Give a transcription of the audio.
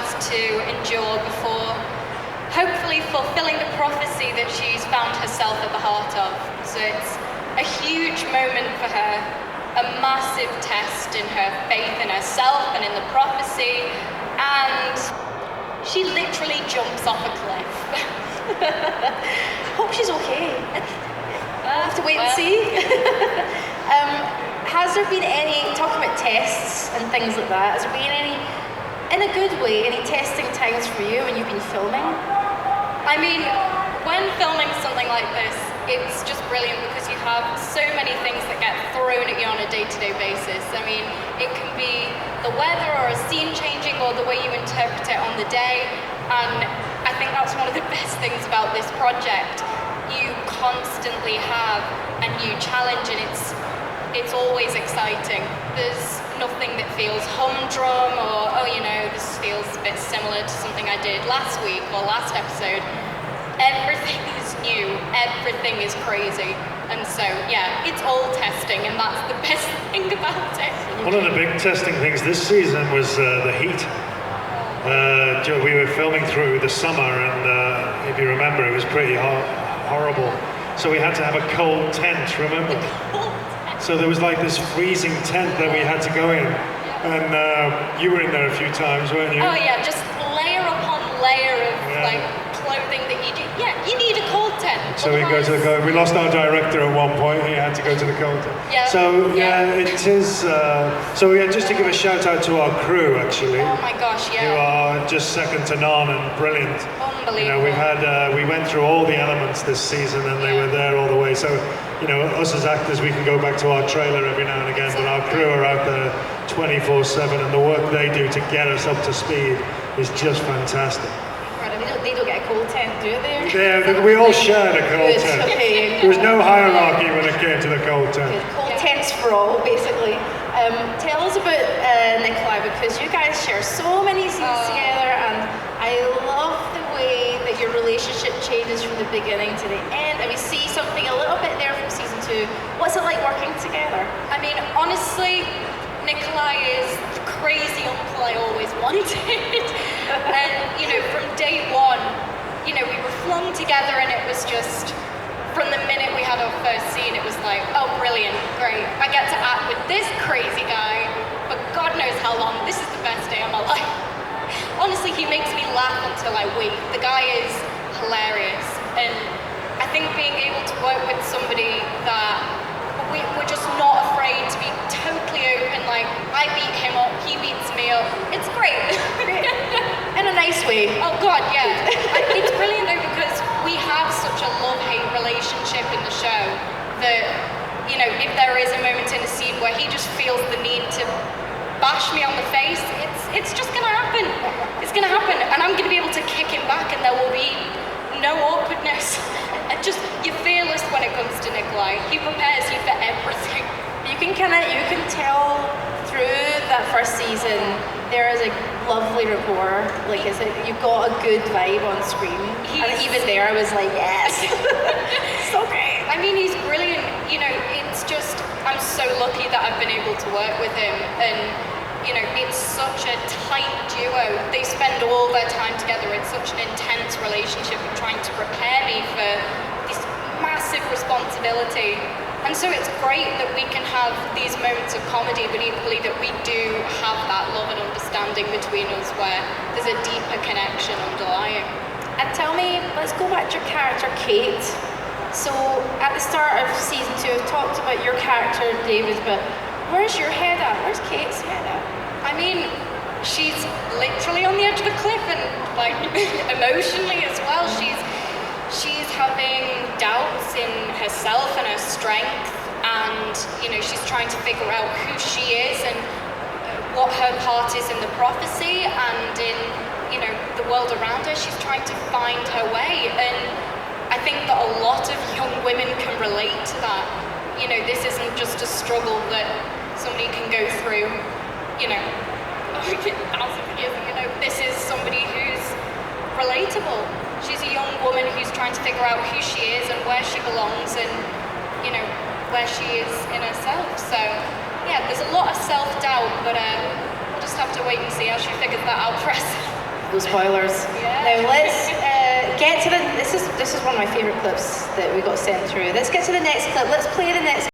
has to endure before hopefully fulfilling the prophecy that she's found herself at the heart of. So it's a huge moment for her, a massive test in her faith in herself and in the prophecy, and she literally jumps off a cliff. Hope she's okay. We'll have to wait and see. Has there been any, talking about tests and things like that, has there been any, in a good way, any testing times for you when you've been filming? I mean, when filming something like this, it's just brilliant because you have so many things that get thrown at you on a day-to-day basis. I mean, it can be the weather or a scene changing or the way you interpret it on the day. And I think that's one of the best things about this project. You constantly have a new challenge, and it's always exciting. There's nothing that feels humdrum or, oh, you know, this feels a bit similar to something I did last week or last episode. Everything is new, everything is crazy. And so, yeah, it's all testing, and that's the best thing about it. One of the big testing things this season was the heat. We were filming through the summer, and if you remember, it was pretty horrible. So we had to have a cold tent, remember? So there was like this freezing tent that we had to go in. And you were in there a few times, weren't you? Oh yeah, just layer upon layer of like clothing that you do. Yeah, you need a cold tent. So we go to the cold. We lost our director at one point. He had to go to the cold tent. Yeah. So it is. So yeah, just to give a shout out to our crew, actually. Oh my gosh, yeah. Who are just second to none and brilliant. Unbelievable. You know, we went through all the elements this season, and they were there all the way. So, you know, us as actors, we can go back to our trailer every now and again, but our crew are out there 24/7, and the work they do to get us up to speed is just fantastic. They don't get a cold tent, do they? Yeah, we all shared a cold tent. Okay. There was no hierarchy when it came to the cold tent. Cold tents for all, basically. Tell us about Nikolai, because you guys share so many scenes together, and I love the way that your relationship changes from the beginning to the end, and we see something a little bit there from season 2. What's it like working together? I mean, honestly, Nikolai is the crazy uncle I always wanted. And, you know, from day one, you know, we were flung together, and it was just, from the minute we had our first scene, it was like, oh, brilliant, great. I get to act with this crazy guy for God knows how long. This is the best day of my life. Honestly, he makes me laugh until I weep. The guy is hilarious. And I think being able to work with somebody that we're just not afraid to be totally open, like, I beat him up, he beats me up. It's great. In a nice way. Oh God, yeah. It's brilliant though, because we have such a love-hate relationship in the show that, you know, if there is a moment in a scene where he just feels the need to bash me on the face, it's just gonna happen. It's gonna happen, and I'm gonna be able to kick him back, and there will be no awkwardness. And just, you're fearless when it comes to Nikolai. He prepares you for everything. You can tell through that first season there is a lovely rapport. Like, you've got a good vibe on screen. And even there, I was like, yes. So great. I mean, he's brilliant. You know, it's just, I'm so lucky that I've been able to work with him. And, you know, it's such a tight duo. They spend all their time together. It's such an intense relationship of trying to prepare me for this massive responsibility. And so it's great that we can have these moments of comedy, but equally that we do have that love and understanding between us where there's a deeper connection underlying. And tell me, let's go back to your character, Kate. So at the start of season 2, I've talked about your character, David, but where's your head at? Where's Kate's head at? I mean, she's literally on the edge of a cliff, and like emotionally as well. She's having doubts in herself and her strength, and you know, she's trying to figure out who she is and what her part is in the prophecy and in, you know, the world around her. She's trying to find her way, and I think that a lot of young women can relate to that. You know, this isn't just a struggle that somebody can go through, you know, 1,000 years. You know, this is somebody who's relatable. She's a young woman who's trying to figure out who she is and where she belongs, and you know, where she is in herself. So yeah, there's a lot of self-doubt, but we'll just have to wait and see how she figures that out for herself. No spoilers. Yeah. Now let's get to the. This is one of my favourite clips that we got sent through. Let's get to the next clip. Let's play the next.